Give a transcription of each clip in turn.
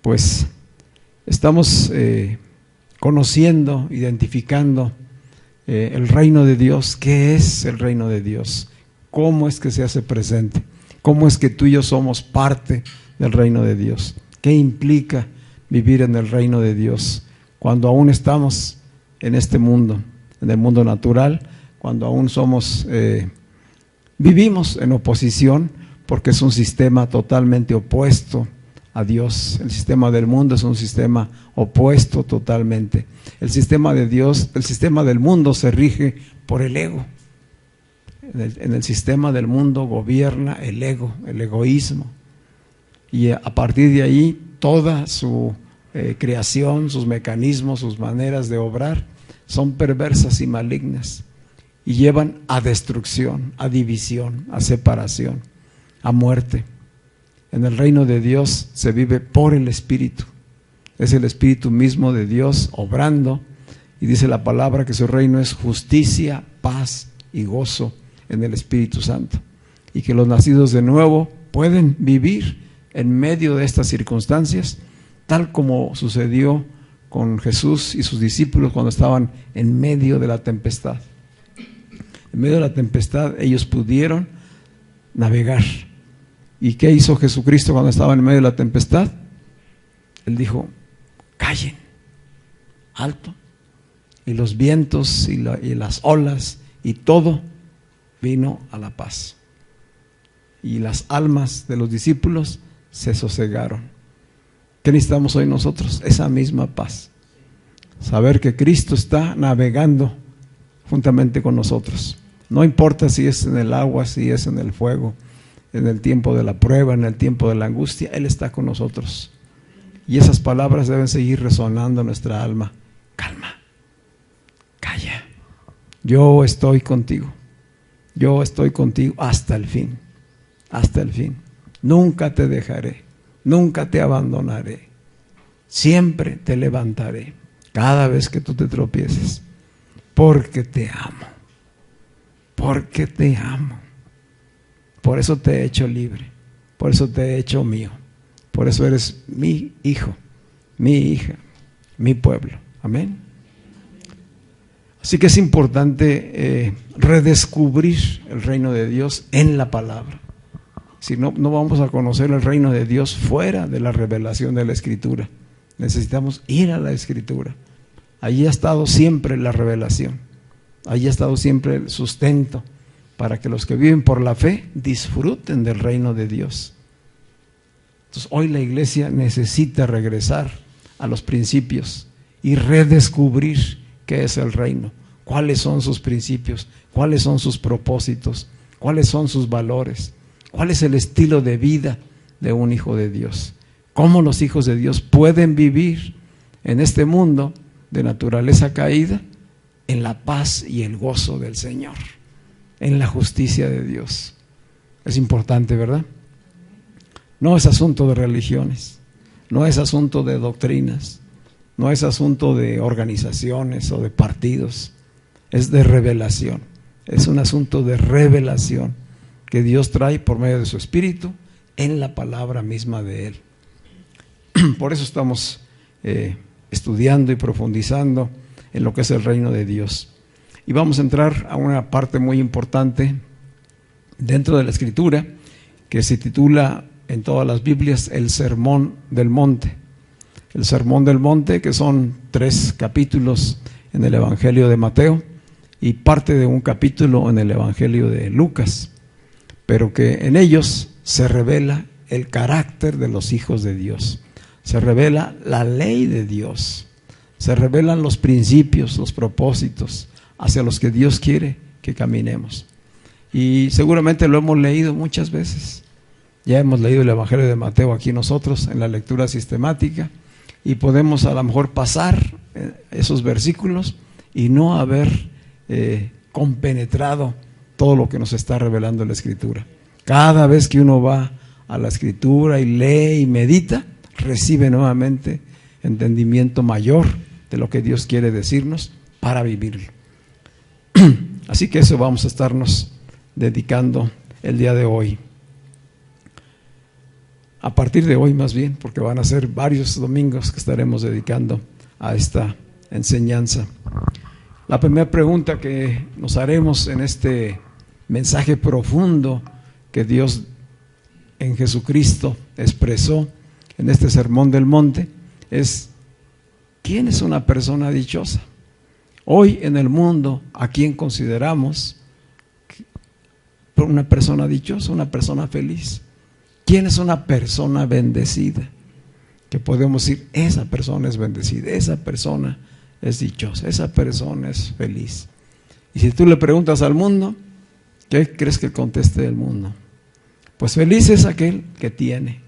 Pues estamos conociendo, identificando el reino de Dios. ¿Qué es el reino de Dios? ¿Cómo es que se hace presente? ¿Cómo es que tú y yo somos parte del reino de Dios? ¿Qué implica vivir en el reino de Dios cuando aún estamos en este mundo, en el mundo natural, cuando aún vivimos en oposición, porque es un sistema totalmente opuesto a Dios? El sistema del mundo es un sistema opuesto totalmente. El sistema de Dios, el sistema del mundo se rige por el ego. En el sistema del mundo gobierna el ego, el egoísmo. Y a partir de ahí, toda su creación, sus mecanismos, sus maneras de obrar son perversas y malignas y llevan a destrucción, a división, a separación, a muerte. En el reino de Dios se vive por el Espíritu. Es el Espíritu mismo de Dios obrando, y dice la palabra que su reino es justicia, paz y gozo en el Espíritu Santo, y que los nacidos de nuevo pueden vivir en medio de estas circunstancias, tal como sucedió con Jesús y sus discípulos cuando estaban en medio de la tempestad. En medio de la tempestad ellos pudieron navegar. ¿Y qué hizo Jesucristo cuando estaba en medio de la tempestad? Él dijo: callen, alto. Y los vientos y las olas y todo vino a la paz. Y las almas de los discípulos se sosegaron. ¿Qué necesitamos hoy nosotros? Esa misma paz. Saber que Cristo está navegando juntamente con nosotros. No importa si es en el agua, si es en el fuego, en el tiempo de la prueba, en el tiempo de la angustia, Él está con nosotros. Y esas palabras deben seguir resonando en nuestra alma. Calma, calla, yo estoy contigo. Yo estoy contigo hasta el fin, hasta el fin. Nunca te dejaré, nunca te abandonaré. Siempre te levantaré cada vez que tú te tropieces, porque te amo, porque te amo. Por eso te he hecho libre, por eso te he hecho mío, por eso eres mi hijo, mi hija, mi pueblo. Amén. Así que es importante redescubrir el reino de Dios en la palabra. Si no, no vamos a conocer el reino de Dios fuera de la revelación de la Escritura. Necesitamos ir a la Escritura. Allí ha estado siempre la revelación, allí ha estado siempre el sustento, para que los que viven por la fe disfruten del reino de Dios. Entonces hoy la iglesia necesita regresar a los principios y redescubrir qué es el reino, cuáles son sus principios, cuáles son sus propósitos, cuáles son sus valores, cuál es el estilo de vida de un hijo de Dios, cómo los hijos de Dios pueden vivir en este mundo de naturaleza caída en la paz y el gozo del Señor, en la justicia de Dios. Es importante, ¿verdad? No es asunto de religiones, no es asunto de doctrinas, no es asunto de organizaciones o de partidos, es de revelación. Es un asunto de revelación que Dios trae por medio de su Espíritu en la palabra misma de Él. Por eso estamos estudiando y profundizando en lo que es el reino de Dios. Y vamos a entrar a una parte muy importante dentro de la Escritura que se titula en todas las Biblias el Sermón del Monte. El Sermón del Monte, que son 3 capítulos en el Evangelio de Mateo y parte de un capítulo en el Evangelio de Lucas, pero que en ellos se revela el carácter de los hijos de Dios, se revela la ley de Dios, se revelan los principios, los propósitos hacia los que Dios quiere que caminemos. Y seguramente lo hemos leído muchas veces. Ya hemos leído el Evangelio de Mateo aquí nosotros en la lectura sistemática, y podemos a lo mejor pasar esos versículos y no haber compenetrado todo lo que nos está revelando la Escritura. Cada vez que uno va a la Escritura y lee y medita, recibe nuevamente entendimiento mayor de lo que Dios quiere decirnos para vivirlo. Así que eso vamos a estarnos dedicando el día de hoy. A partir de hoy más bien, porque van a ser varios domingos que estaremos dedicando a esta enseñanza. La primera pregunta que nos haremos en este mensaje profundo que Dios en Jesucristo expresó en este Sermón del Monte es: ¿quién es una persona dichosa? Hoy en el mundo, ¿a quién consideramos una persona dichosa, una persona feliz? ¿Quién es una persona bendecida? Que podemos decir, esa persona es bendecida, esa persona es dichosa, esa persona es feliz. Y si tú le preguntas al mundo, ¿qué crees que conteste el mundo? Pues feliz es aquel que tiene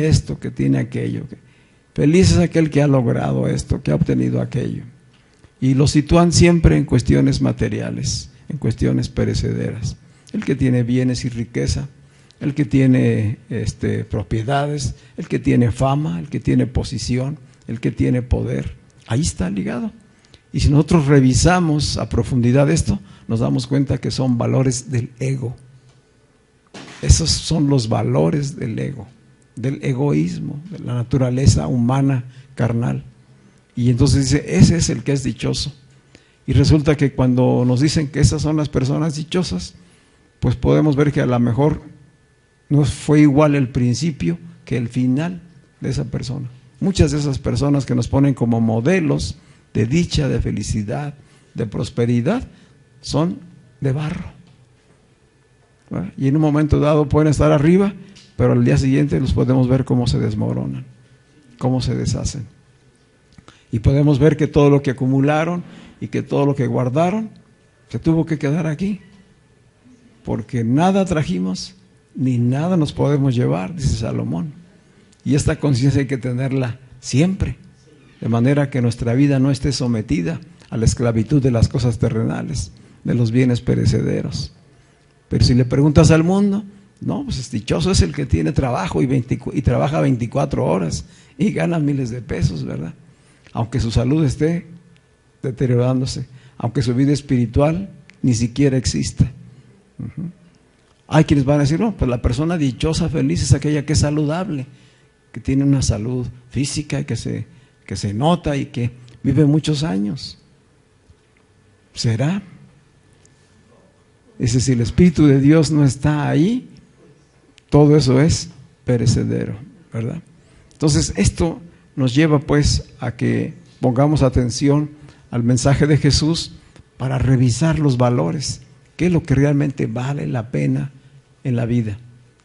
esto, que tiene aquello. Feliz es aquel que ha logrado esto, que ha obtenido aquello. Y lo sitúan siempre en cuestiones materiales, en cuestiones perecederas. El que tiene bienes y riqueza, el que tiene propiedades, el que tiene fama, el que tiene posición, el que tiene poder, ahí está ligado. Y si nosotros revisamos a profundidad esto, nos damos cuenta que son valores del ego. Esos son los valores del ego, del egoísmo, de la naturaleza humana, carnal. Y entonces dice, ese es el que es dichoso. Y resulta que cuando nos dicen que esas son las personas dichosas, pues podemos ver que a lo mejor no fue igual el principio que el final de esa persona. Muchas de esas personas que nos ponen como modelos de dicha, de felicidad, de prosperidad, son de barro. ¿Verdad? Y en un momento dado pueden estar arriba, pero al día siguiente los podemos ver cómo se desmoronan, cómo se deshacen. Y podemos ver que todo lo que acumularon y que todo lo que guardaron se tuvo que quedar aquí, porque nada trajimos ni nada nos podemos llevar, dice Salomón. Y esta conciencia hay que tenerla siempre, de manera que nuestra vida no esté sometida a la esclavitud de las cosas terrenales, de los bienes perecederos. Pero si le preguntas al mundo, no, pues dichoso es el que tiene trabajo y trabaja 24 horas y gana miles de pesos, ¿verdad? Aunque su salud esté deteriorándose, aunque su vida espiritual ni siquiera exista. Hay quienes van a decir, no, pues la persona dichosa, feliz es aquella que es saludable, que tiene una salud física que se nota y que vive muchos años. ¿Será? Dice, si el Espíritu de Dios no está ahí, todo eso es perecedero, ¿verdad? Entonces esto nos lleva pues a que pongamos atención al mensaje de Jesús para revisar los valores. ¿Qué es lo que realmente vale la pena en la vida?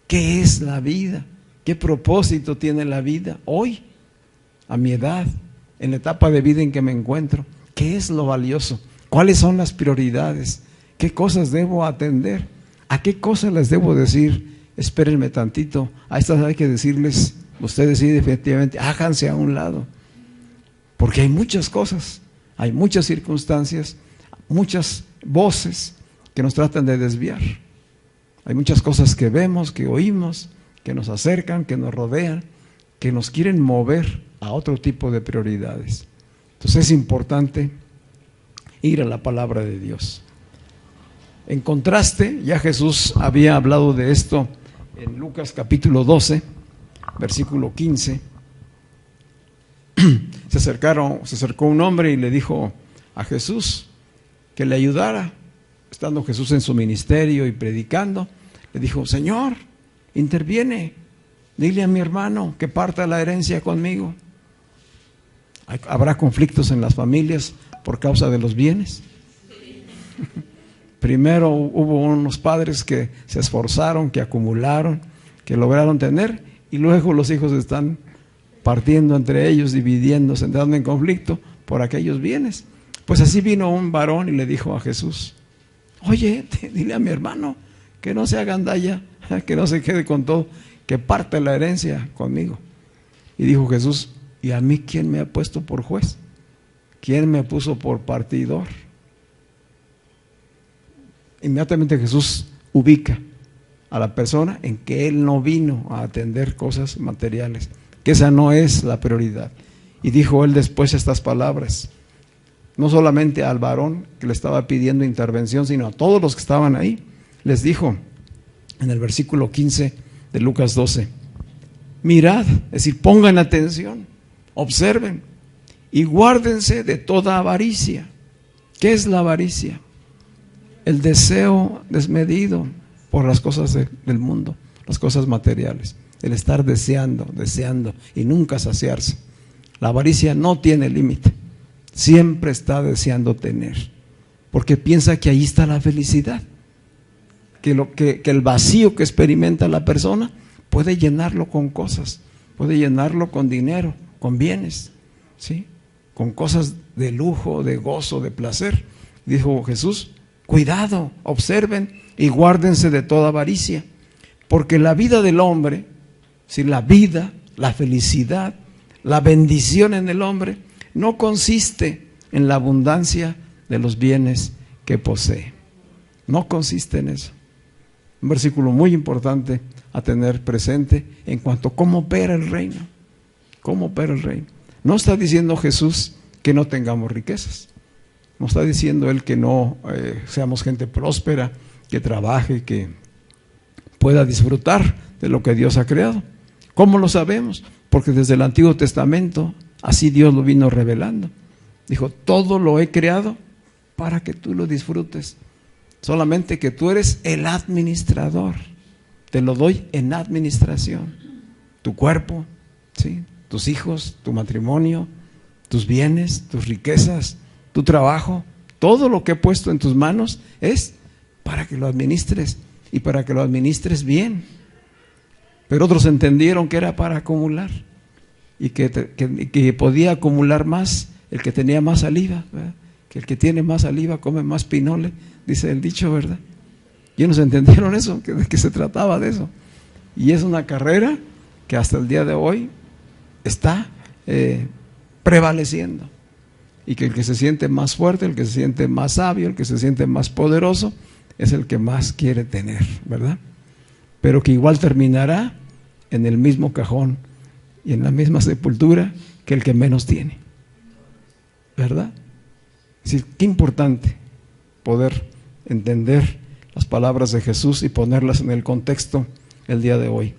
¿Qué es la vida? ¿Qué propósito tiene la vida hoy, a mi edad, en la etapa de vida en que me encuentro? ¿Qué es lo valioso? ¿Cuáles son las prioridades? ¿Qué cosas debo atender? ¿A qué cosas les debo decir? Espérenme tantito. A estas hay que decirles, ustedes sí, definitivamente, háganse a un lado. Porque hay muchas cosas, hay muchas circunstancias, muchas voces que nos tratan de desviar. Hay muchas cosas que vemos, que oímos, que nos acercan, que nos rodean, que nos quieren mover a otro tipo de prioridades. Entonces es importante ir a la palabra de Dios. En contraste, ya Jesús había hablado de esto en Lucas capítulo 12, versículo 15. Se acercó un hombre y le dijo a Jesús que le ayudara. Estando Jesús en su ministerio y predicando, le dijo, Señor, interviene, dile a mi hermano que parta la herencia conmigo. ¿Habrá conflictos en las familias por causa de los bienes? Primero hubo unos padres que se esforzaron, que acumularon, que lograron tener, y luego los hijos están partiendo entre ellos, dividiéndose, entrando en conflicto por aquellos bienes. Pues así vino un varón y le dijo a Jesús, oye, dile a mi hermano que no se haga gandalla, que no se quede con todo, que parte la herencia conmigo. Y dijo Jesús, ¿y a mí quién me ha puesto por juez? ¿Quién me puso por partidor? Inmediatamente Jesús ubica a la persona en que Él no vino a atender cosas materiales, que esa no es la prioridad. Y dijo Él después estas palabras, no solamente al varón que le estaba pidiendo intervención, sino a todos los que estaban ahí. Les dijo en el versículo 15 de Lucas 12, mirad, es decir, pongan atención, observen y guárdense de toda avaricia. ¿Qué es la avaricia? El deseo desmedido por las cosas del mundo, las cosas materiales, el estar deseando y nunca saciarse. La avaricia no tiene límite, siempre está deseando tener, porque piensa que ahí está la felicidad, que el vacío que experimenta la persona puede llenarlo con cosas, puede llenarlo con dinero, con bienes, ¿sí? Con cosas de lujo, de gozo, de placer. Dijo Jesús, cuidado, observen y guárdense de toda avaricia, porque la vida del hombre, si la vida, la felicidad, la bendición en el hombre, no consiste en la abundancia de los bienes que posee. No consiste en eso. Un versículo muy importante a tener presente en cuanto a cómo opera el reino. ¿Cómo opera el reino? No está diciendo Jesús que no tengamos riquezas. No está diciendo Él que no seamos gente próspera, que trabaje, que pueda disfrutar de lo que Dios ha creado. ¿Cómo lo sabemos? Porque desde el Antiguo Testamento así Dios lo vino revelando. Dijo, todo lo he creado para que tú lo disfrutes. Solamente que tú eres el administrador. Te lo doy en administración. Tu cuerpo, ¿sí? Tus hijos, tu matrimonio, tus bienes, tus riquezas, tu trabajo, todo lo que he puesto en tus manos es para que lo administres y para que lo administres bien. Pero otros entendieron que era para acumular y que podía acumular más el que tenía más saliva, ¿verdad? Que el que tiene más saliva come más pinole, dice el dicho, ¿verdad? Y unos entendieron eso, de que se trataba de eso. Y es una carrera que hasta el día de hoy está prevaleciendo. Y que el que se siente más fuerte, el que se siente más sabio, el que se siente más poderoso, es el que más quiere tener, ¿verdad? Pero que igual terminará en el mismo cajón y en la misma sepultura que el que menos tiene, ¿verdad? Es decir, qué importante poder entender las palabras de Jesús y ponerlas en el contexto el día de hoy.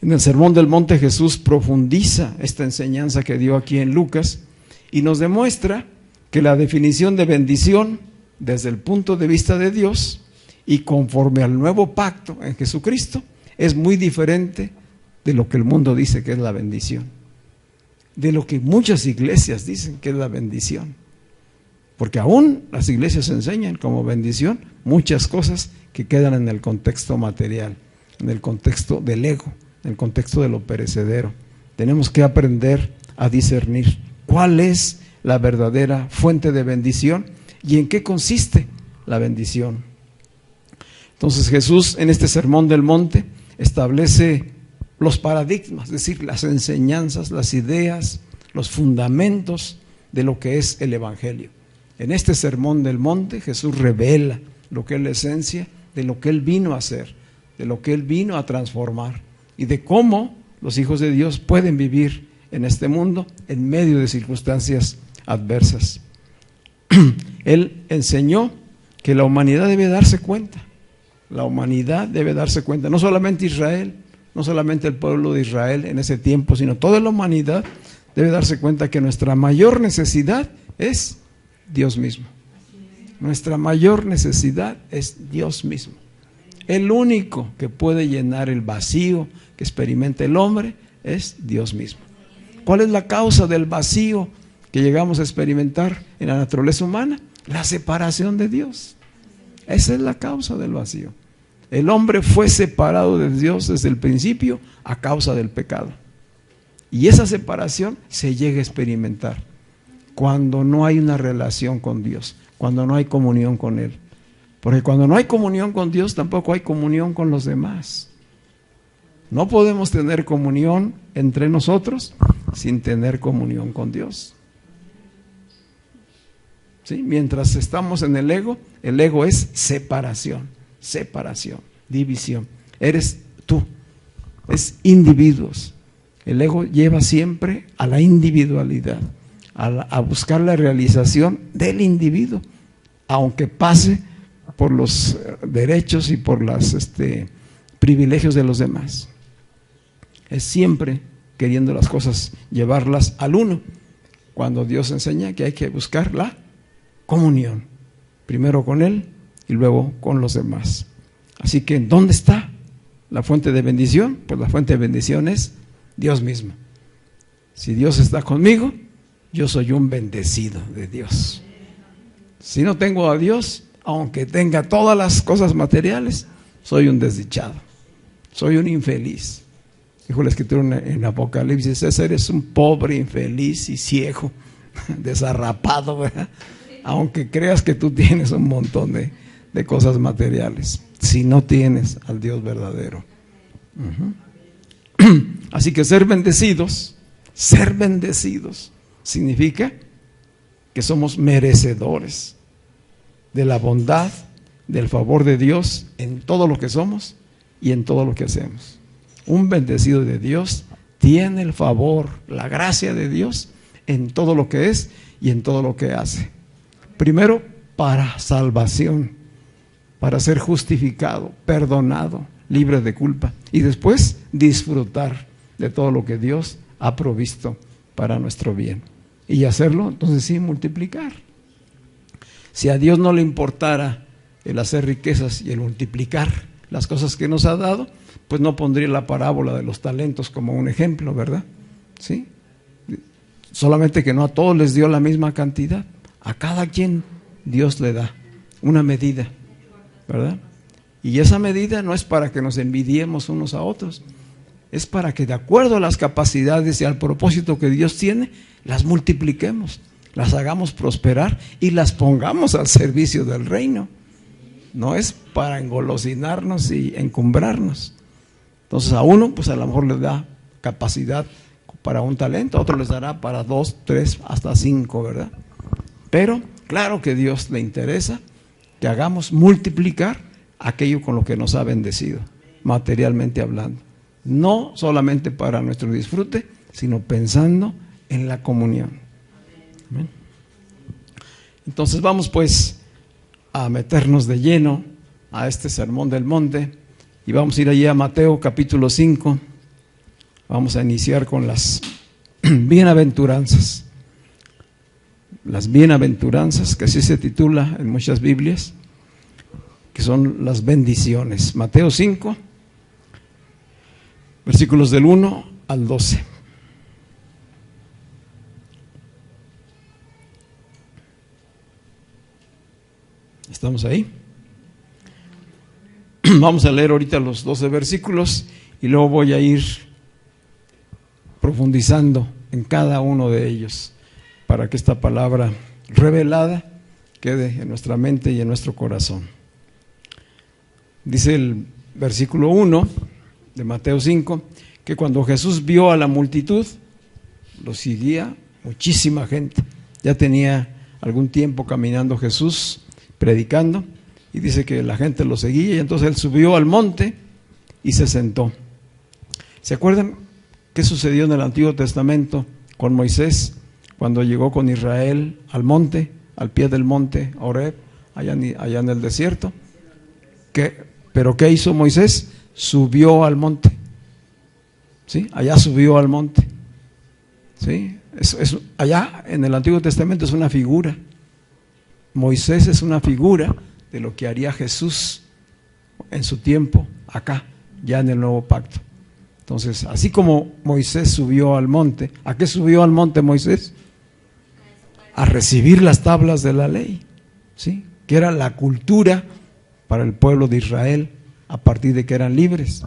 En el Sermón del Monte Jesús profundiza esta enseñanza que dio aquí en Lucas y nos demuestra que la definición de bendición desde el punto de vista de Dios y conforme al nuevo pacto en Jesucristo es muy diferente de lo que el mundo dice que es la bendición, de lo que muchas iglesias dicen que es la bendición, porque aún las iglesias enseñan como bendición muchas cosas que quedan en el contexto material, en el contexto del ego, en el contexto de lo perecedero. Tenemos que aprender a discernir cuál es la verdadera fuente de bendición y en qué consiste la bendición. Entonces Jesús en este Sermón del Monte establece los paradigmas, es decir, las enseñanzas, las ideas, los fundamentos de lo que es el Evangelio. En este Sermón del Monte Jesús revela lo que es la esencia de lo que Él vino a hacer, de lo que Él vino a transformar y de cómo los hijos de Dios pueden vivir en este mundo en medio de circunstancias adversas. Él enseñó que la humanidad debe darse cuenta, la humanidad debe darse cuenta, no solamente Israel, no solamente el pueblo de Israel en ese tiempo, sino toda la humanidad debe darse cuenta que nuestra mayor necesidad es Dios mismo. Nuestra mayor necesidad es Dios mismo. El único que puede llenar el vacío que experimenta el hombre es Dios mismo. ¿Cuál es la causa del vacío que llegamos a experimentar en la naturaleza humana? La separación de Dios. Esa es la causa del vacío. El hombre fue separado de Dios desde el principio a causa del pecado. Y esa separación se llega a experimentar cuando no hay una relación con Dios, cuando no hay comunión con Él. Porque cuando no hay comunión con Dios, tampoco hay comunión con los demás. No podemos tener comunión entre nosotros sin tener comunión con Dios. ¿sí? Mientras estamos en el ego es separación, división. Eres tú, es individuos. El ego lleva siempre a la individualidad, a buscar la realización del individuo, aunque pase por los derechos y por los privilegios de los demás. Es siempre queriendo las cosas llevarlas al uno, cuando Dios enseña que hay que buscar la comunión, primero con Él y luego con los demás. Así que, ¿dónde está la fuente de bendición? Pues la fuente de bendición es Dios mismo. Si Dios está conmigo, yo soy un bendecido de Dios. Si no tengo a Dios, aunque tenga todas las cosas materiales, soy un desdichado, soy un infeliz. Dijo la Escritura en Apocalipsis: César, eres un pobre, infeliz y ciego, desarrapado, ¿verdad? Aunque creas que tú tienes un montón de cosas materiales, si no tienes al Dios verdadero. Así que ser bendecidos significa que somos merecedores de la bondad, del favor de Dios en todo lo que somos y en todo lo que hacemos. Un bendecido de Dios tiene el favor, la gracia de Dios en todo lo que es y en todo lo que hace. Primero, para salvación, para ser justificado, perdonado, libre de culpa, y después disfrutar de todo lo que Dios ha provisto para nuestro bien. Y hacerlo, entonces sí, multiplicar. Si a Dios no le importara el hacer riquezas y el multiplicar las cosas que nos ha dado, pues no pondría la parábola de los talentos como un ejemplo, ¿verdad? ¿Sí? Solamente que no a todos les dio la misma cantidad. A cada quien Dios le da una medida, ¿verdad? Y esa medida no es para que nos envidiemos unos a otros, es para que de acuerdo a las capacidades y al propósito que Dios tiene, las multipliquemos, las hagamos prosperar y las pongamos al servicio del reino. No es para engolosinarnos y encumbrarnos. Entonces a uno, pues a lo mejor le da capacidad para un talento, a otro les dará para 2, 3, hasta 5, ¿verdad? Pero claro que a Dios le interesa que hagamos multiplicar aquello con lo que nos ha bendecido, materialmente hablando. No solamente para nuestro disfrute, sino pensando en la comunión. ¿Amén? Entonces vamos pues a meternos de lleno a este sermón del monte y vamos a ir allí a Mateo capítulo 5. Vamos a iniciar con las bienaventuranzas. Las bienaventuranzas, que así se titula en muchas Biblias, que son las bendiciones. Mateo 5, versículos del 1 al 12. ¿Estamos ahí? Vamos a leer ahorita los 12 versículos y luego voy a ir profundizando en cada uno de ellos para que esta palabra revelada quede en nuestra mente y en nuestro corazón. Dice el versículo 1 de Mateo 5, que cuando Jesús vio a la multitud, lo seguía muchísima gente. Ya tenía algún tiempo caminando Jesús, predicando, y dice que la gente lo seguía, y entonces él subió al monte y se sentó. ¿Se acuerdan qué sucedió en el Antiguo Testamento con Moisés cuando llegó con Israel al monte, al pie del monte Horeb, allá en el desierto? ¿Pero qué hizo Moisés? Subió al monte. ¿Sí? Allá subió al monte. ¿Sí? Allá en el Antiguo Testamento es una figura. Moisés es una figura de lo que haría Jesús en su tiempo acá, ya en el nuevo pacto. Entonces, así como Moisés subió al monte, ¿a qué subió al monte Moisés? A recibir las tablas de la ley, ¿sí? Que era la cultura para el pueblo de Israel a partir de que eran libres.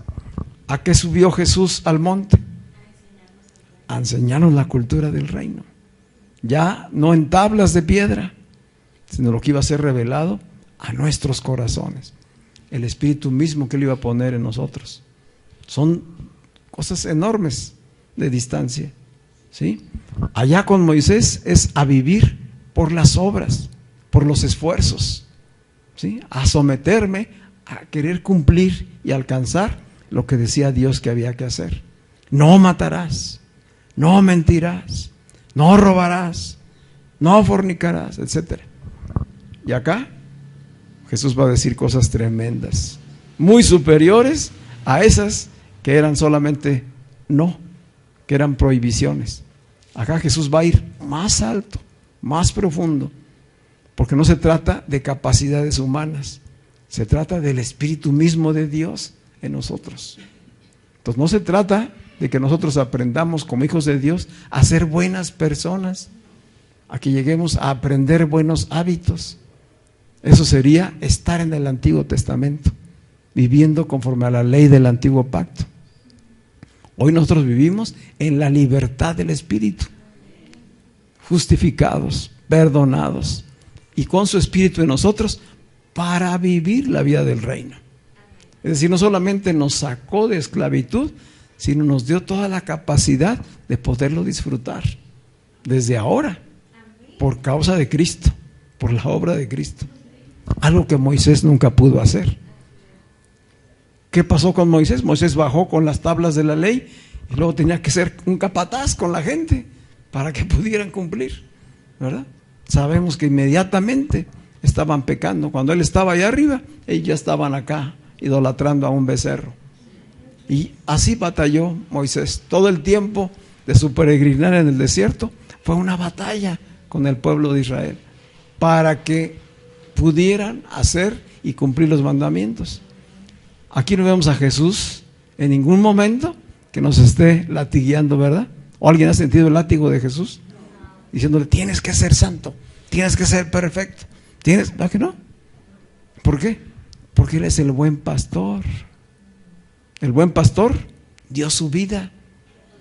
¿A qué subió Jesús al monte? A enseñarnos la cultura del reino. Ya no en tablas de piedra, sino lo que iba a ser revelado a nuestros corazones. El Espíritu mismo que Él iba a poner en nosotros. Son cosas enormes de distancia, ¿sí? Allá con Moisés es a vivir por las obras, por los esfuerzos, ¿sí? A someterme, a querer cumplir y alcanzar lo que decía Dios que había que hacer. No matarás, no mentirás, no robarás, no fornicarás, etc. Y acá Jesús va a decir cosas tremendas, muy superiores a esas que eran solamente no, que eran prohibiciones. Acá Jesús va a ir más alto, más profundo, porque no se trata de capacidades humanas, se trata del Espíritu mismo de Dios en nosotros. Entonces no se trata de que nosotros aprendamos como hijos de Dios a ser buenas personas, a que lleguemos a aprender buenos hábitos. Eso sería estar en el Antiguo Testamento, viviendo conforme a la ley del Antiguo Pacto. Hoy nosotros vivimos en la libertad del Espíritu, justificados, perdonados, y con su Espíritu en nosotros para vivir la vida del reino. Es decir, no solamente nos sacó de esclavitud, sino nos dio toda la capacidad de poderlo disfrutar desde ahora, por causa de Cristo, por la obra de Cristo. Algo que Moisés nunca pudo hacer. ¿Qué pasó con Moisés? Moisés bajó con las tablas de la ley y luego tenía que ser un capataz con la gente para que pudieran cumplir, ¿verdad? Sabemos que inmediatamente estaban pecando. Cuando él estaba allá arriba, ellos ya estaban acá idolatrando a un becerro. Y así batalló Moisés. Todo el tiempo de su peregrinar en el desierto fue una batalla con el pueblo de Israel para que pudieran hacer y cumplir los mandamientos. Aquí no vemos a Jesús en ningún momento que nos esté latigueando, ¿verdad? ¿O alguien ha sentido el látigo de Jesús? Diciéndole, tienes que ser santo, tienes que ser perfecto. ¿No que no? ¿Por qué? Porque Él es el buen pastor. El buen pastor dio su vida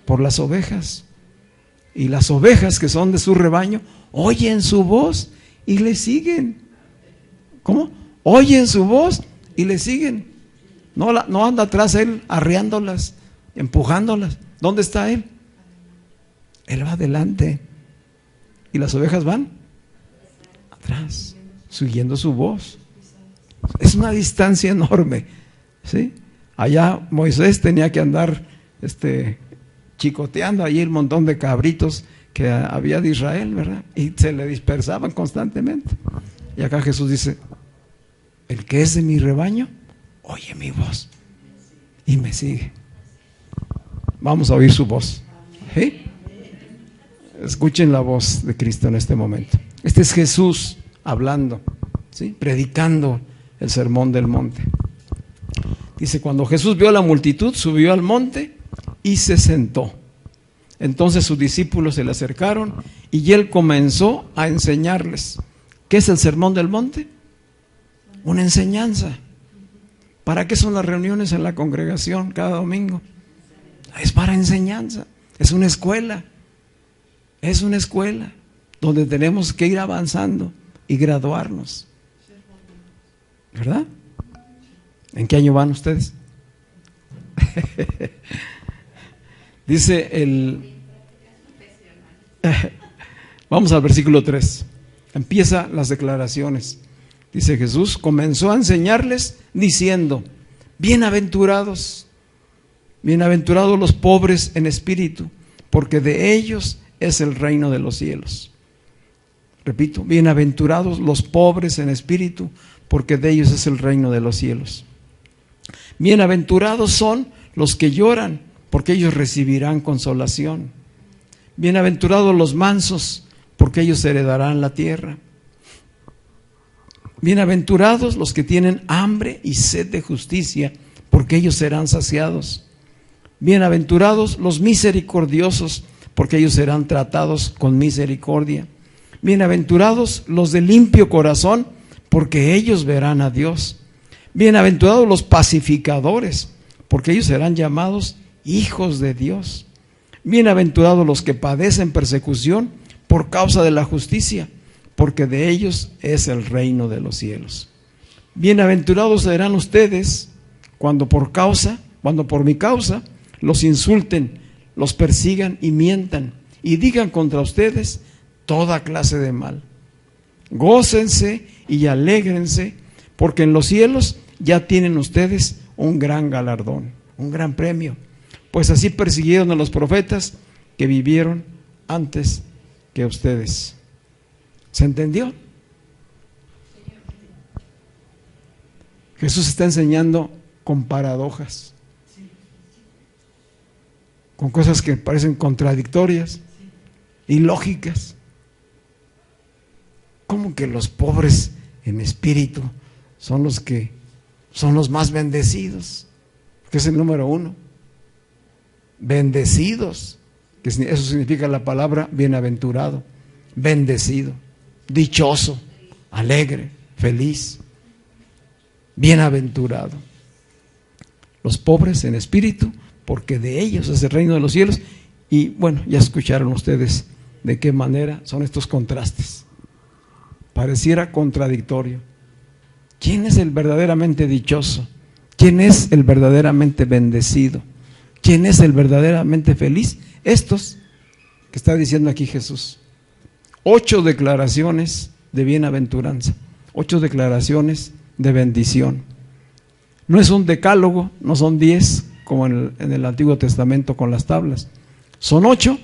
por las ovejas. Y las ovejas que son de su rebaño oyen su voz y le siguen. ¿Cómo? Oyen su voz y le siguen. No anda atrás Él arreándolas, empujándolas. ¿Dónde está Él? Él va adelante. Y las ovejas van atrás, siguiendo su voz. Es una distancia enorme, ¿sí? Allá Moisés tenía que andar chicoteando allí el montón de cabritos que había de Israel, ¿verdad? Y se le dispersaban constantemente. Y acá Jesús dice, el que es de mi rebaño, oye mi voz y me sigue. Vamos a oír su voz, ¿sí? Escuchen la voz de Cristo en este momento. Este es Jesús hablando, ¿sí? Predicando el sermón del monte. Dice, cuando Jesús vio a la multitud, subió al monte y se sentó. Entonces sus discípulos se le acercaron y él comenzó a enseñarles. ¿Qué es el sermón del monte? Una enseñanza. ¿Para qué son las reuniones en la congregación cada domingo? Es para enseñanza. Es una escuela. Es una escuela donde tenemos que ir avanzando y graduarnos. ¿Verdad? ¿En qué año van ustedes? Dice vamos al versículo 3. Empieza las declaraciones. Dice Jesús, comenzó a enseñarles diciendo, bienaventurados los pobres en espíritu, porque de ellos es el reino de los cielos. Repito, bienaventurados los pobres en espíritu, porque de ellos es el reino de los cielos. Bienaventurados son los que lloran, porque ellos recibirán consolación. Bienaventurados los mansos, porque ellos heredarán la tierra. Bienaventurados los que tienen hambre y sed de justicia, porque ellos serán saciados. Bienaventurados los misericordiosos, porque ellos serán tratados con misericordia. Bienaventurados los de limpio corazón, porque ellos verán a Dios. Bienaventurados los pacificadores, porque ellos serán llamados hijos de Dios. Bienaventurados los que padecen persecución por causa de la justicia, porque de ellos es el reino de los cielos. Bienaventurados serán ustedes cuando por mi causa los insulten, los persigan y mientan y digan contra ustedes toda clase de mal. Gócense y alégrense, porque en los cielos ya tienen ustedes un gran galardón, un gran premio. Pues así persiguieron a los profetas que vivieron antes que ustedes. ¿Se entendió? Jesús está enseñando con paradojas, con cosas que parecen contradictorias, ilógicas. ¿Cómo que los pobres en espíritu son los más bendecidos? Que es el número 1. Bendecidos, que eso significa la palabra bienaventurado, bendecido, dichoso, alegre, feliz, bienaventurado. Los pobres en espíritu, porque de ellos es el reino de los cielos. Y bueno, ya escucharon ustedes de qué manera son estos contrastes. Pareciera contradictorio. ¿Quién es el verdaderamente dichoso? ¿Quién es el verdaderamente bendecido? ¿Quién es el verdaderamente feliz? Estos que está diciendo aquí Jesús. 8 declaraciones de bienaventuranza, 8 declaraciones de bendición. No es un decálogo, no son 10 como en el Antiguo Testamento con las tablas. Son 8,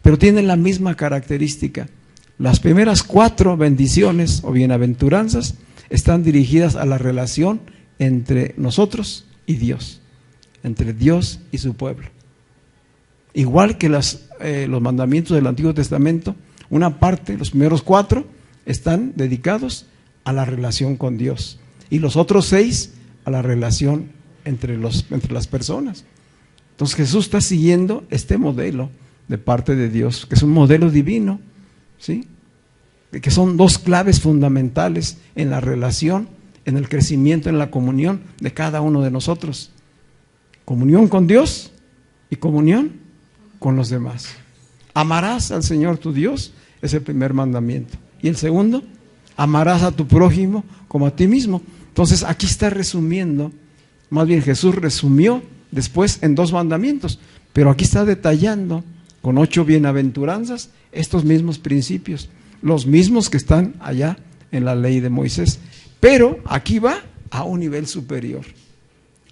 pero tienen la misma característica. Las primeras 4 bendiciones o bienaventuranzas están dirigidas a la relación entre nosotros y Dios, entre Dios y su pueblo. Igual que los mandamientos del Antiguo Testamento, una parte, los primeros 4, están dedicados a la relación con Dios y los otros 6 a la relación entre las personas. Entonces Jesús está siguiendo este modelo de parte de Dios, que es un modelo divino, ¿sí? Que son 2 claves fundamentales en la relación, en el crecimiento, en la comunión de cada uno de nosotros. Comunión con Dios y comunión con los demás. Amarás al Señor tu Dios, es el primer mandamiento. Y el segundo, amarás a tu prójimo como a ti mismo. Entonces aquí está resumiendo, más bien Jesús resumió después en 2 mandamientos, pero aquí está detallando con 8 bienaventuranzas estos mismos principios, los mismos que están allá en la ley de Moisés. Pero aquí va a un nivel superior.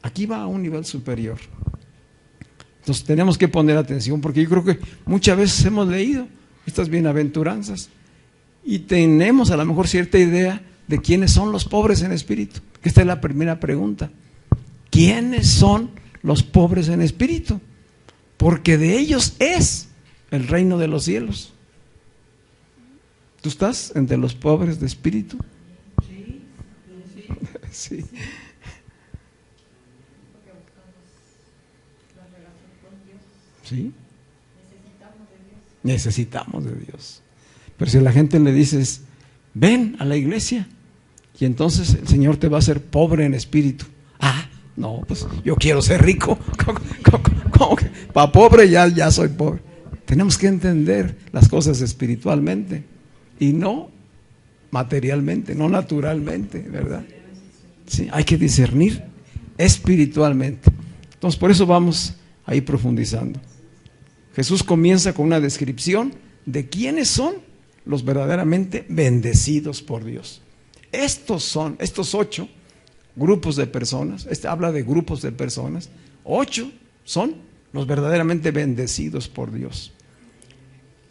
Aquí va a un nivel superior. Entonces tenemos que poner atención, porque yo creo que muchas veces hemos leído estas bienaventuranzas y tenemos a lo mejor cierta idea de quiénes son los pobres en espíritu. Esta es la primera pregunta. ¿Quiénes son los pobres en espíritu? Porque de ellos es el reino de los cielos. ¿Tú estás entre los pobres de espíritu? Sí. Sí. Necesitamos de Dios. Pero si a la gente le dices, ven a la iglesia, y entonces el Señor te va a hacer pobre en espíritu. Ah, no, pues yo quiero ser rico. ¿Cómo que? Para pobre ya soy pobre. Tenemos que entender las cosas espiritualmente y no materialmente, no naturalmente, ¿verdad? Sí, hay que discernir espiritualmente. Entonces por eso vamos a ir profundizando. Jesús comienza con una descripción de quiénes son los verdaderamente bendecidos por Dios. Estos 8 grupos de personas, habla de grupos de personas, 8 son los verdaderamente bendecidos por Dios.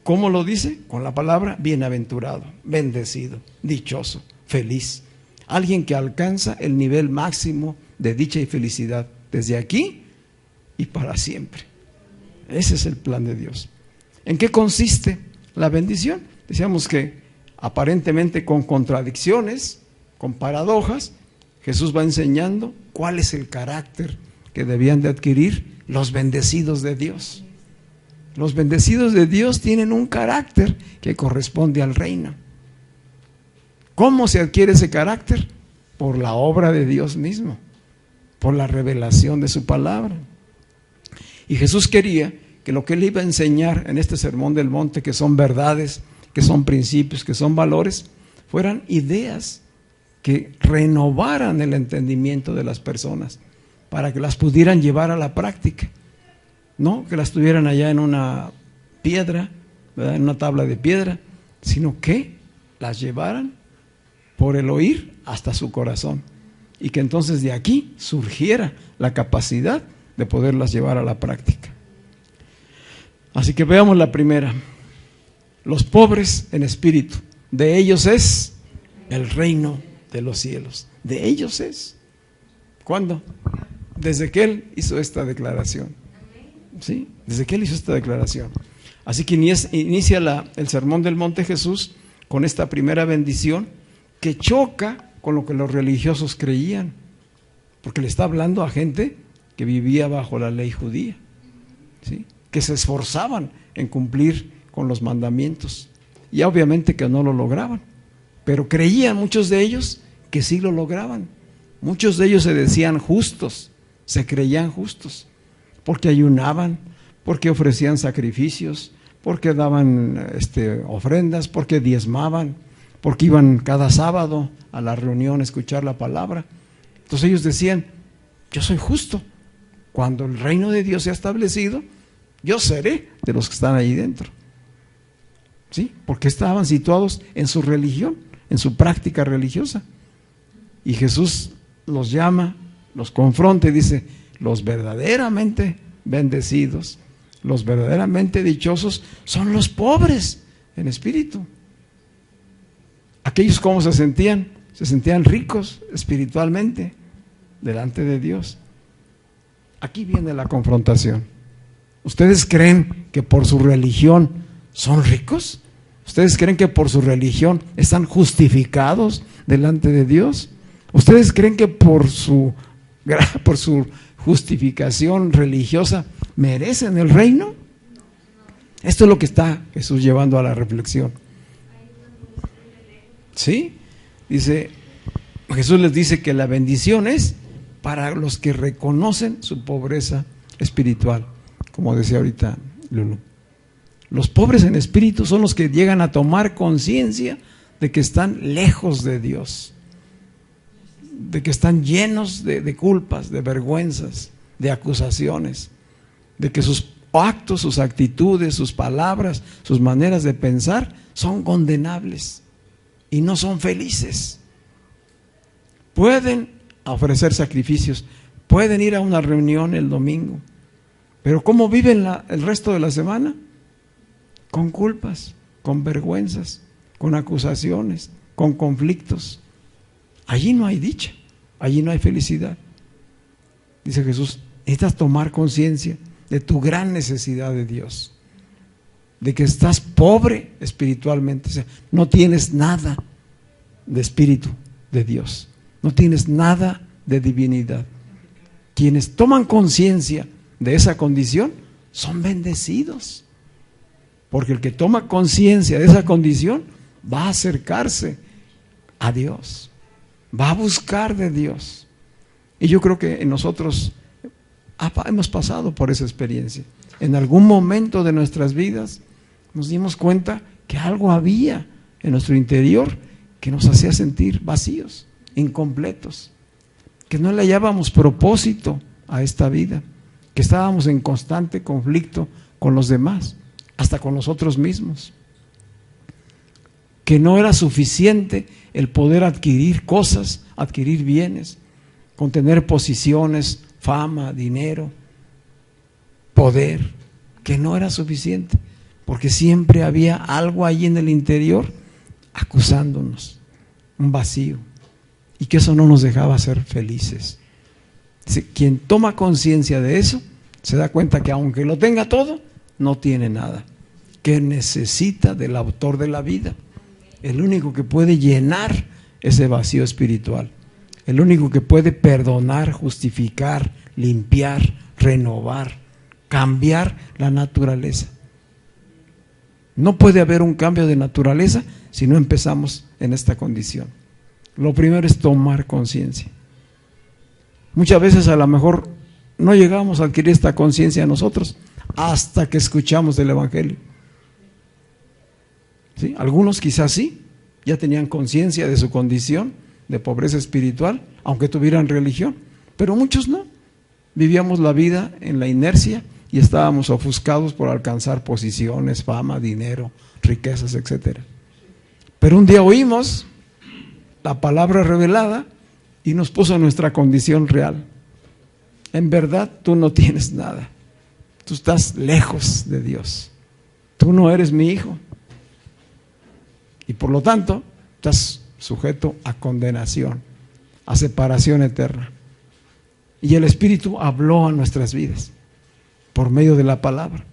¿Cómo lo dice? Con la palabra bienaventurado, bendecido, dichoso, feliz. Alguien que alcanza el nivel máximo de dicha y felicidad desde aquí y para siempre. Ese es el plan de Dios. ¿En qué consiste la bendición? Decíamos que aparentemente con contradicciones, con paradojas, Jesús va enseñando cuál es el carácter que debían de adquirir los bendecidos de Dios. Los bendecidos de Dios tienen un carácter que corresponde al reino. ¿Cómo se adquiere ese carácter? Por la obra de Dios mismo, por la revelación de su palabra. Y Jesús quería que lo que él iba a enseñar en este sermón del monte, que son verdades, que son principios, que son valores, fueran ideas que renovaran el entendimiento de las personas para que las pudieran llevar a la práctica. No que las tuvieran allá en una piedra, ¿verdad? En una tabla de piedra, sino que las llevaran por el oír hasta su corazón, y que entonces de aquí surgiera la capacidad de poderlas llevar a la práctica. Así que veamos la primera: los pobres en espíritu, de ellos es el reino de los cielos. De ellos es. ¿Cuándo? Desde que Él hizo esta declaración. ¿Sí? Desde que Él hizo esta declaración. Así que inicia el Sermón del Monte Jesús con esta primera bendición que choca con lo que los religiosos creían, porque le está hablando a gente que vivía bajo la ley judía, ¿sí? Que se esforzaban en cumplir con los mandamientos, y obviamente que no lo lograban, pero creían muchos de ellos que sí lo lograban. Muchos de ellos se decían justos, se creían justos, porque ayunaban, porque ofrecían sacrificios, porque daban ofrendas, porque diezmaban, porque iban cada sábado a la reunión a escuchar la palabra. Entonces ellos decían: yo soy justo, cuando el reino de Dios se ha establecido, yo seré de los que están ahí dentro. ¿Sí? Porque estaban situados en su religión, en su práctica religiosa. Y Jesús los llama, los confronta y dice: los verdaderamente bendecidos, los verdaderamente dichosos son los pobres en espíritu. Aquellos, ¿cómo se sentían? Se sentían ricos espiritualmente delante de Dios. Aquí viene la confrontación. ¿Ustedes creen que por su religión son ricos? ¿Ustedes creen que por su religión están justificados delante de Dios? ¿Ustedes creen que por su justificación religiosa merecen el reino? Esto es lo que está Jesús llevando a la reflexión. ¿Sí? Dice, Jesús les dice que la bendición es para los que reconocen su pobreza espiritual, como decía ahorita Lulu. Los pobres en espíritu son los que llegan a tomar conciencia de que están lejos de Dios, de que están llenos de culpas, de vergüenzas, de acusaciones, de que sus actos, sus actitudes, sus palabras, sus maneras de pensar son condenables y no son felices. Pueden ofrecer sacrificios, pueden ir a una reunión el domingo, pero ¿cómo viven el resto de la semana? Con culpas, con vergüenzas, con acusaciones, con conflictos. Allí no hay dicha, allí no hay felicidad. Dice Jesús, necesitas tomar conciencia de tu gran necesidad de Dios, de que estás pobre espiritualmente, o sea, no tienes nada de espíritu de Dios, no tienes nada de divinidad. Quienes toman conciencia de esa condición son bendecidos, porque el que toma conciencia de esa condición va a acercarse a Dios, va a buscar de Dios. Y yo creo que nosotros hemos pasado por esa experiencia. En algún momento de nuestras vidas nos dimos cuenta que algo había en nuestro interior que nos hacía sentir vacíos, incompletos, que no le hallábamos propósito a esta vida, que estábamos en constante conflicto con los demás, hasta con nosotros mismos, que no era suficiente el poder adquirir cosas, adquirir bienes, con tener posiciones, fama, dinero, poder, que no era suficiente, porque siempre había algo ahí en el interior acusándonos, un vacío, y que eso no nos dejaba ser felices. Quien toma conciencia de eso se da cuenta que aunque lo tenga todo, no tiene nada, que necesita del autor de la vida, el único que puede llenar ese vacío espiritual, el único que puede perdonar, justificar, limpiar, renovar, cambiar la naturaleza. No puede haber un cambio de naturaleza si no empezamos en esta condición. Lo primero es tomar conciencia. Muchas veces a lo mejor no llegamos a adquirir esta conciencia nosotros hasta que escuchamos del Evangelio. ¿Sí? Algunos quizás sí, ya tenían conciencia de su condición de pobreza espiritual, aunque tuvieran religión, pero muchos no. Vivíamos la vida en la inercia y estábamos ofuscados por alcanzar posiciones, fama, dinero, riquezas, etc. Pero un día oímos la palabra revelada y nos puso en nuestra condición real. En verdad, tú no tienes nada. Tú estás lejos de Dios. Tú no eres mi hijo. Y por lo tanto, estás sujeto a condenación, a separación eterna. Y el Espíritu habló a nuestras vidas por medio de la palabra.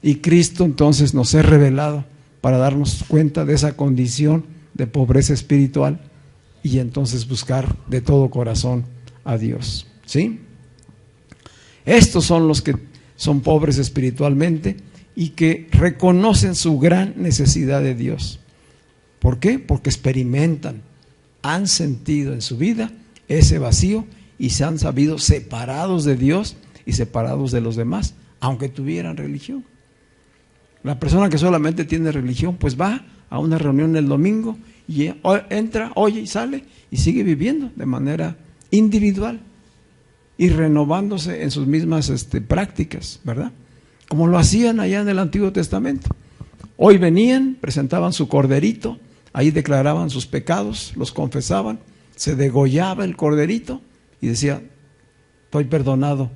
Y Cristo entonces nos es revelado para darnos cuenta de esa condición de pobreza espiritual y entonces buscar de todo corazón a Dios. ¿Sí? Estos son los que son pobres espiritualmente y que reconocen su gran necesidad de Dios. ¿Por qué? Porque experimentan, han sentido en su vida ese vacío y se han sabido separados de Dios y separados de los demás, aunque tuvieran religión. La persona que solamente tiene religión, pues va a una reunión el domingo y entra, oye y sale y sigue viviendo de manera individual y renovándose en sus mismas prácticas, ¿verdad? Como lo hacían allá en el Antiguo Testamento. Hoy venían, presentaban su corderito, ahí declaraban sus pecados, los confesaban, se degollaba el corderito y decía, estoy perdonado,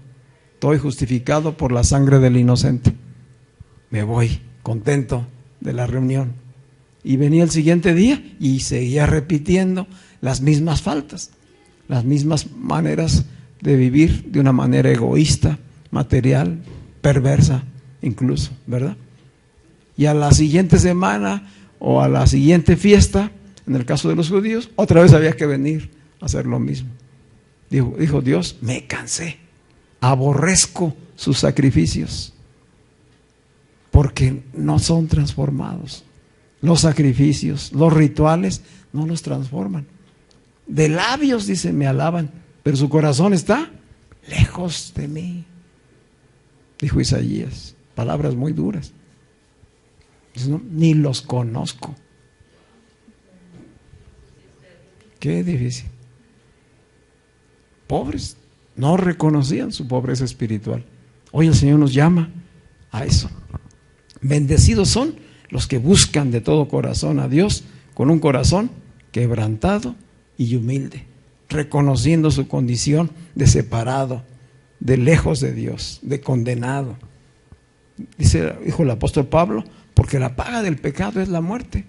estoy justificado por la sangre del inocente. Me voy contento de la reunión. Y venía el siguiente día y seguía repitiendo las mismas faltas, las mismas maneras de vivir de una manera egoísta, material, perversa incluso, ¿verdad? Y a la siguiente semana o a la siguiente fiesta, en el caso de los judíos, otra vez había que venir a hacer lo mismo. Dijo Dios, me cansé, aborrezco sus sacrificios, porque no son transformados. Los sacrificios, los rituales, no los transforman. De labios, dice, me alaban, pero su corazón está lejos de mí. Dijo Isaías, palabras muy duras. Dice, no, ni los conozco. Qué difícil. Pobres, no reconocían su pobreza espiritual. Hoy el Señor nos llama a eso. Bendecidos son los que buscan de todo corazón a Dios, con un corazón quebrantado y humilde, reconociendo su condición de separado, de lejos de Dios, de condenado. Dijo el apóstol Pablo, porque la paga del pecado es la muerte.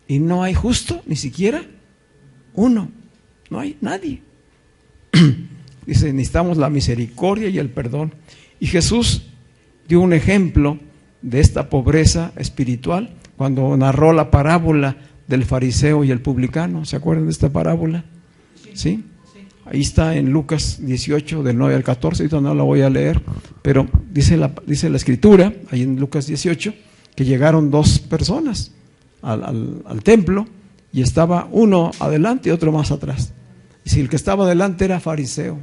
Y no hay justo, ni siquiera uno. No hay nadie. Dice, necesitamos la misericordia y el perdón. Y Jesús dio un ejemplo de esta pobreza espiritual cuando narró la parábola del fariseo y el publicano. ¿Se acuerdan de esta parábola? ¿Sí? Ahí está en Lucas 18, del 9 al 14, ahorita no la voy a leer, pero dice la escritura, ahí en Lucas 18, que llegaron dos personas al templo y estaba uno adelante y otro más atrás. Y si el que estaba adelante era fariseo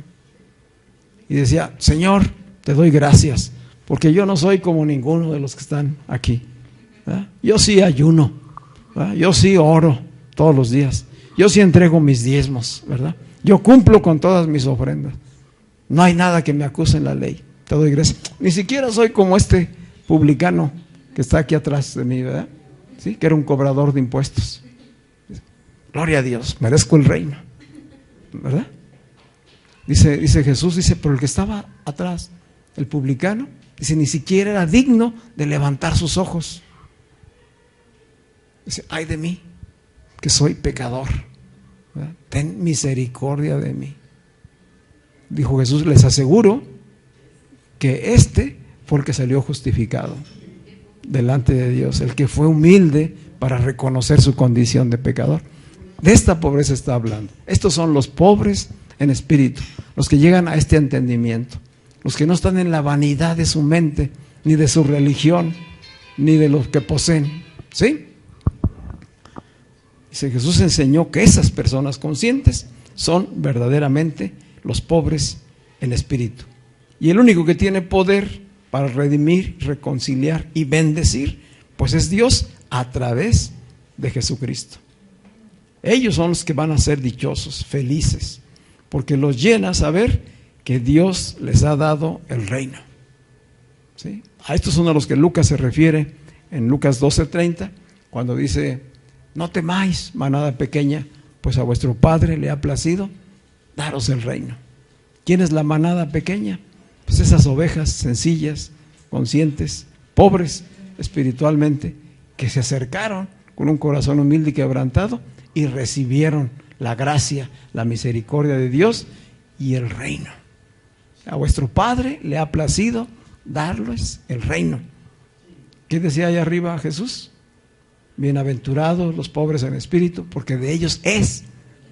y decía, Señor, te doy gracias, porque yo no soy como ninguno de los que están aquí, ¿verdad? Yo sí ayuno, ¿verdad? Yo sí oro todos los días, yo sí entrego mis diezmos, ¿verdad? Yo cumplo con todas mis ofrendas. No hay nada que me acuse en la ley. Te doy gracias. Ni siquiera soy como este publicano que está aquí atrás de mí, ¿verdad? ¿Sí? Que era un cobrador de impuestos. Gloria a Dios, merezco el reino, ¿verdad? Dice Jesús, pero el que estaba atrás, el publicano, dice, ni siquiera era digno de levantar sus ojos. Dice, ay de mí, que soy pecador. ¿Verdad? Ten misericordia de mí. Dijo Jesús, les aseguro que este fue el que salió justificado delante de Dios, el que fue humilde para reconocer su condición de pecador. De esta pobreza está hablando. Estos son los pobres en espíritu, los que llegan a este entendimiento, los que no están en la vanidad de su mente, ni de su religión, ni de los que poseen. ¿Sí? Dice, Jesús enseñó que esas personas conscientes son verdaderamente los pobres en espíritu. Y el único que tiene poder para redimir, reconciliar y bendecir, pues es Dios a través de Jesucristo. Ellos son los que van a ser dichosos, felices, porque los llena saber que Dios les ha dado el reino. ¿Sí? A estos son a los que Lucas se refiere en Lucas 12:30, cuando dice, no temáis, manada pequeña, pues a vuestro Padre le ha placido daros el reino. ¿Quién es la manada pequeña? Pues esas ovejas sencillas, conscientes, pobres espiritualmente, que se acercaron con un corazón humilde y quebrantado y recibieron la gracia, la misericordia de Dios y el reino. A vuestro Padre le ha placido darles el reino. ¿Qué decía allá arriba Jesús? Bienaventurados los pobres en espíritu, porque de ellos es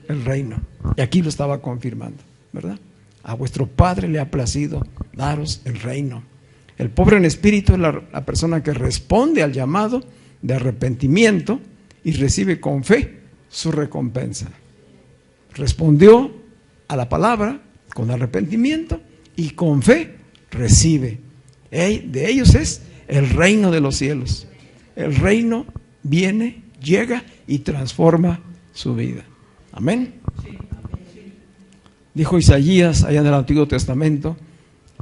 el reino. Y aquí lo estaba confirmando, ¿verdad? A vuestro Padre le ha placido daros el reino. El pobre en espíritu es la persona que responde al llamado de arrepentimiento y recibe con fe su recompensa. Respondió a la palabra con arrepentimiento y con fe recibe. De ellos es el reino de los cielos. El reino viene, llega y transforma su vida. Amén. Dijo Isaías allá en el Antiguo Testamento,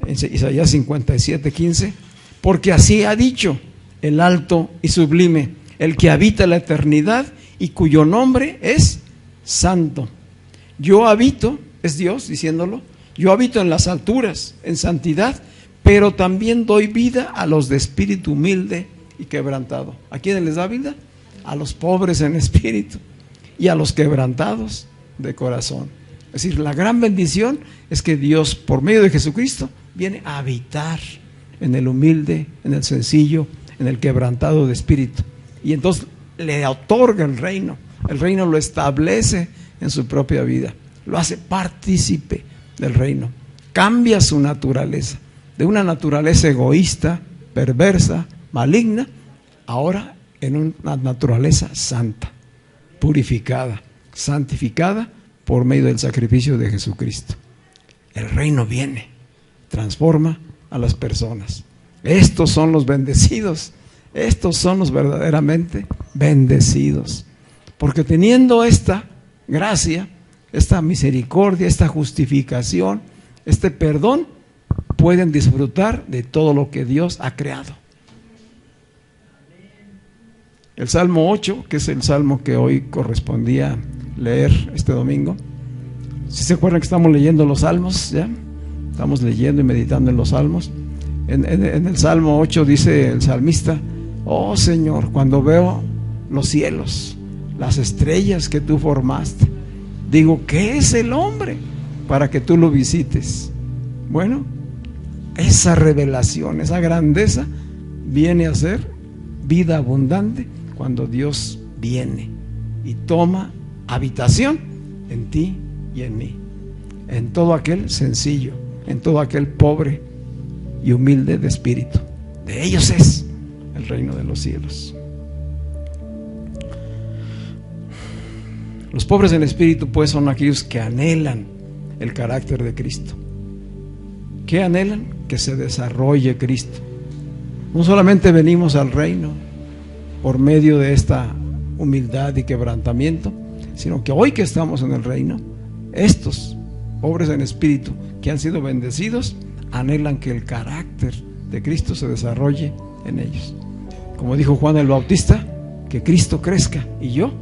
en Isaías 57:15, porque así ha dicho el alto y sublime, el que habita la eternidad y cuyo nombre es santo. Yo habito, es Dios diciéndolo, yo habito en las alturas, en santidad, pero también doy vida a los de espíritu humilde y quebrantado. ¿A quiénes les da vida? A los pobres en espíritu y a los quebrantados de corazón. Es decir, la gran bendición es que Dios, por medio de Jesucristo, viene a habitar en el humilde, en el sencillo, en el quebrantado de espíritu. Y entonces le otorga el reino. El reino lo establece en su propia vida. Lo hace partícipe del reino. Cambia su naturaleza. De una naturaleza egoísta, perversa, maligna, ahora en una naturaleza santa, purificada, santificada por medio del sacrificio de Jesucristo. El reino viene, transforma a las personas. Estos son los bendecidos, estos son los verdaderamente bendecidos, porque teniendo esta gracia, esta misericordia, esta justificación, este perdón, pueden disfrutar de todo lo que Dios ha creado. El Salmo 8, que es el salmo que hoy correspondía leer este domingo. Si se acuerdan que estamos leyendo los salmos, ¿ya? Estamos leyendo y meditando en los salmos. En el Salmo 8 dice el salmista: oh Señor, cuando veo los cielos, las estrellas que tú formaste, digo, ¿qué es el hombre para que tú lo visites? Bueno, esa revelación, esa grandeza viene a ser vida abundante cuando Dios viene y toma habitación en ti y en mí, en todo aquel sencillo, en todo aquel pobre y humilde de espíritu. De ellos es el reino de los cielos. Los pobres en espíritu, pues, son aquellos que anhelan el carácter de Cristo. ¿Qué anhelan? Que se desarrolle Cristo. No solamente venimos al reino por medio de esta humildad y quebrantamiento, sino que hoy que estamos en el reino, estos pobres en espíritu que han sido bendecidos anhelan que el carácter de Cristo se desarrolle en ellos. Como dijo Juan el Bautista, que Cristo crezca y yo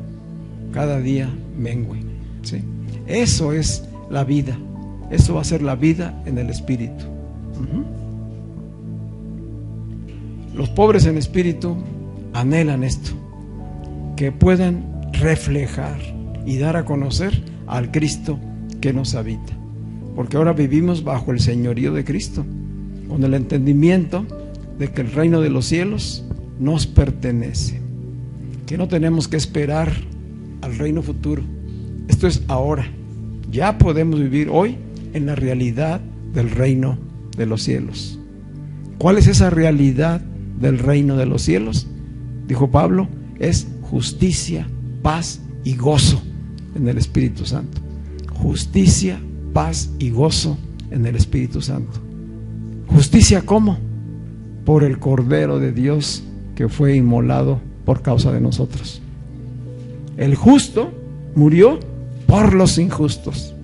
cada día mengüe. ¿Sí? Eso es la vida. Eso va a ser la vida en el espíritu. Los pobres en espíritu anhelan esto, que puedan reflejar y dar a conocer al Cristo que nos habita, porque ahora vivimos bajo el señorío de Cristo, con el entendimiento de que el reino de los cielos nos pertenece, que no tenemos que esperar al reino futuro. Esto es ahora. Ya podemos vivir hoy en la realidad del reino de los cielos. ¿Cuál es esa realidad del reino de los cielos? Dijo Pablo, es justicia, paz y gozo en el Espíritu Santo. Justicia, paz y gozo en el Espíritu Santo. ¿Justicia cómo? Por el Cordero de Dios que fue inmolado por causa de nosotros. El justo murió por los injustos.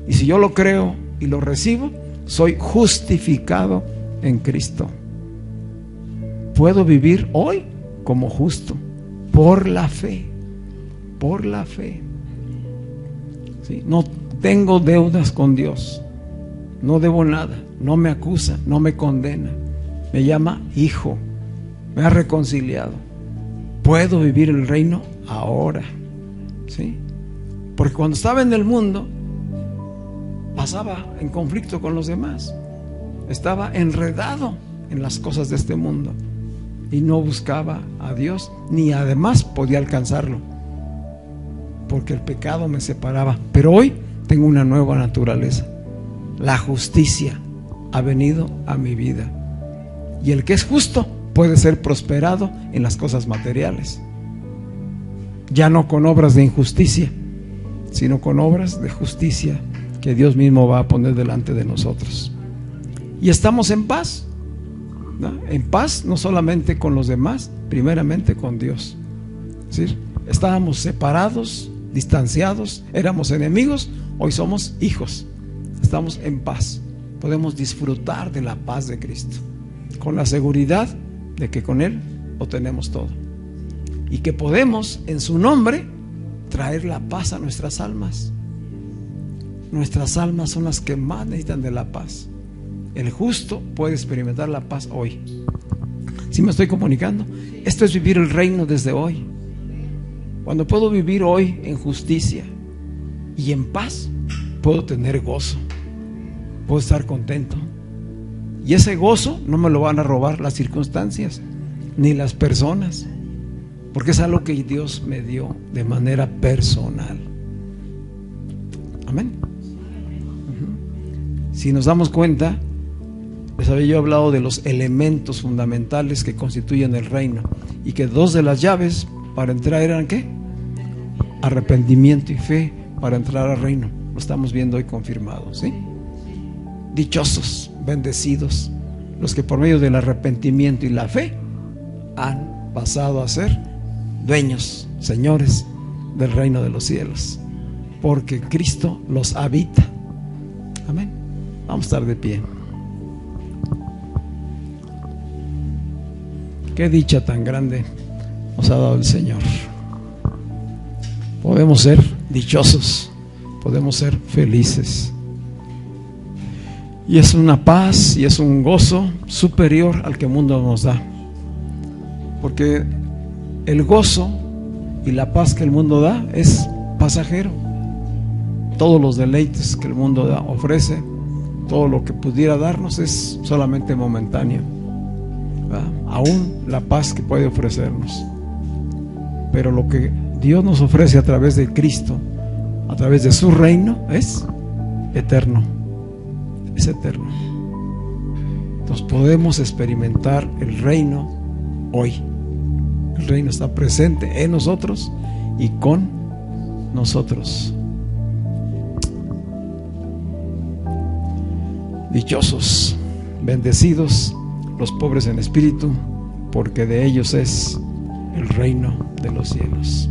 Y si yo lo creo y lo recibo, soy justificado en Cristo. Puedo vivir hoy como justo por la fe, por la fe. ¿sí? No tengo deudas con Dios, no debo nada, no me acusa, no me condena, me llama hijo, me ha reconciliado. Puedo vivir el reino ahora, ¿sí? Porque cuando estaba en el mundo pasaba en conflicto con los demás, estaba enredado en las cosas de este mundo y no buscaba a Dios, ni además podía alcanzarlo, porque el pecado me separaba. Pero hoy tengo una nueva naturaleza. La justicia ha venido a mi vida, y el que es justo puede ser prosperado en las cosas materiales, ya no con obras de injusticia, sino con obras de justicia que Dios mismo va a poner delante de nosotros. Y estamos en paz, ¿no? En paz no solamente con los demás, primeramente con Dios, ¿sí? Estábamos separados, distanciados, éramos enemigos, hoy somos hijos, estamos en paz, podemos disfrutar de la paz de Cristo, con la seguridad de que con Él lo tenemos todo, y que podemos en su nombre traer la paz a nuestras almas. Nuestras almas son las que más necesitan de la paz. El justo puede experimentar la paz hoy. ¿Sí me estoy comunicando? Esto es vivir el reino desde hoy. Cuando puedo vivir hoy en justicia y en paz, puedo tener gozo, puedo estar contento. Y ese gozo no me lo van a robar las circunstancias ni las personas, porque es algo que Dios me dio de manera personal. Amén. Si nos damos cuenta, les había yo hablado de los elementos fundamentales que constituyen el reino, y que dos de las llaves para entrar eran ¿qué? Arrepentimiento y fe para entrar al reino. Lo estamos viendo hoy confirmado, ¿sí? Dichosos, bendecidos los que por medio del arrepentimiento y la fe han pasado a ser dueños, señores del reino de los cielos, porque Cristo los habita. Amén. Vamos a estar de pie. Qué dicha tan grande nos ha dado el Señor. Podemos ser dichosos, podemos ser felices, y es una paz y es un gozo superior al que el mundo nos da, porque el gozo y la paz que el mundo da es pasajero. Todos los deleites que el mundo ofrece, todo lo que pudiera darnos es solamente momentáneo, ¿verdad? Aún la paz que puede ofrecernos, pero lo que Dios nos ofrece a través de Cristo, a través de su reino, es eterno, es eterno. Entonces podemos experimentar el reino hoy. El reino está presente en nosotros y con nosotros. Dichosos, bendecidos los pobres en espíritu, porque de ellos es el reino de los cielos.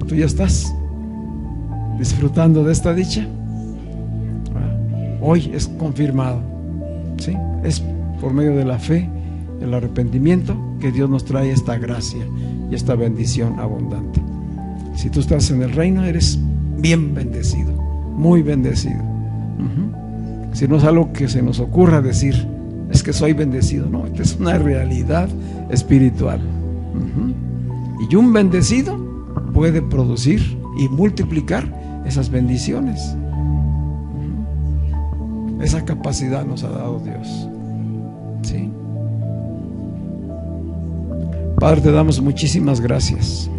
¿Tú ya estás disfrutando de esta dicha? Hoy es confirmado, ¿sí? Es por medio de la fe, el arrepentimiento, que Dios nos trae esta gracia y esta bendición abundante. Si tú estás en el reino, eres bien bendecido, muy bendecido. Si no es algo que se nos ocurra decir, es que soy bendecido, no, esta es una realidad espiritual. Y un bendecido puede producir y multiplicar esas bendiciones. Esa capacidad nos ha dado Dios, ¿sí? Padre, te damos muchísimas gracias.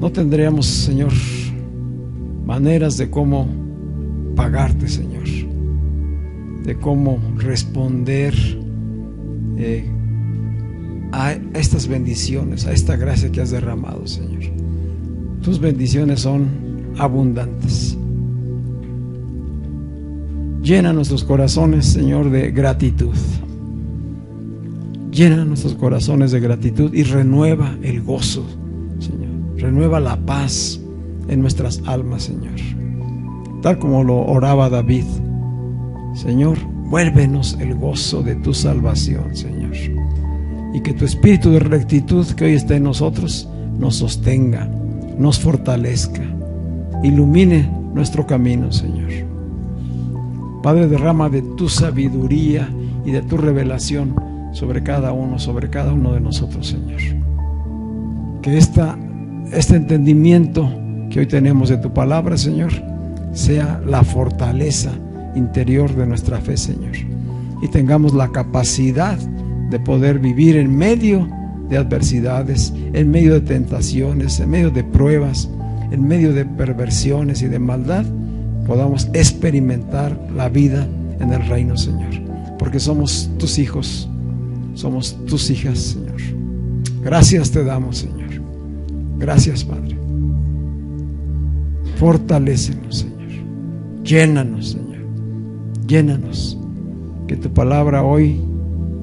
No tendríamos, Señor, maneras de cómo pagarte, Señor, de cómo responder a estas bendiciones, a esta gracia que has derramado, Señor. Tus bendiciones son abundantes. Llena nuestros corazones, Señor, de gratitud. Llena nuestros corazones de gratitud y renueva el gozo, Señor. Renueva la paz en nuestras almas, Señor. Tal como lo oraba David. Señor, vuélvenos el gozo de tu salvación, Señor. Y que tu espíritu de rectitud que hoy está en nosotros nos sostenga, nos fortalezca, ilumine nuestro camino, Señor. Padre, derrama de tu sabiduría y de tu revelación sobre cada uno de nosotros, Señor. Que este entendimiento que hoy tenemos de tu palabra, Señor, sea la fortaleza interior de nuestra fe, Señor, y tengamos la capacidad de poder vivir en medio de adversidades, en medio de tentaciones, en medio de pruebas, en medio de perversiones y de maldad, podamos experimentar la vida en el reino, Señor, porque somos tus hijos, somos tus hijas, Señor. Gracias te damos, Señor. Gracias, Padre. Fortalécenos, Señor. Llénanos, Señor. Llénanos. Que tu palabra hoy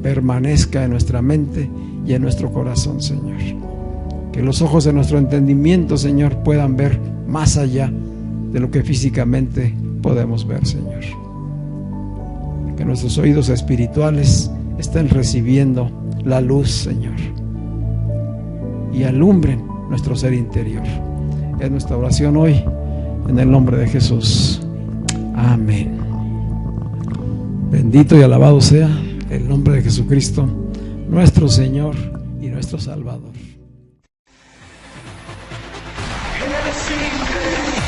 permanezca en nuestra mente y en nuestro corazón, Señor. Que los ojos de nuestro entendimiento, Señor, puedan ver más allá de lo que físicamente podemos ver, Señor. Que nuestros oídos espirituales estén recibiendo la luz, Señor, y alumbren nuestro ser interior. Es nuestra oración hoy, en el nombre de Jesús. Amén. Bendito y alabado sea el nombre de Jesucristo, nuestro Señor y nuestro Salvador. Eres increíble.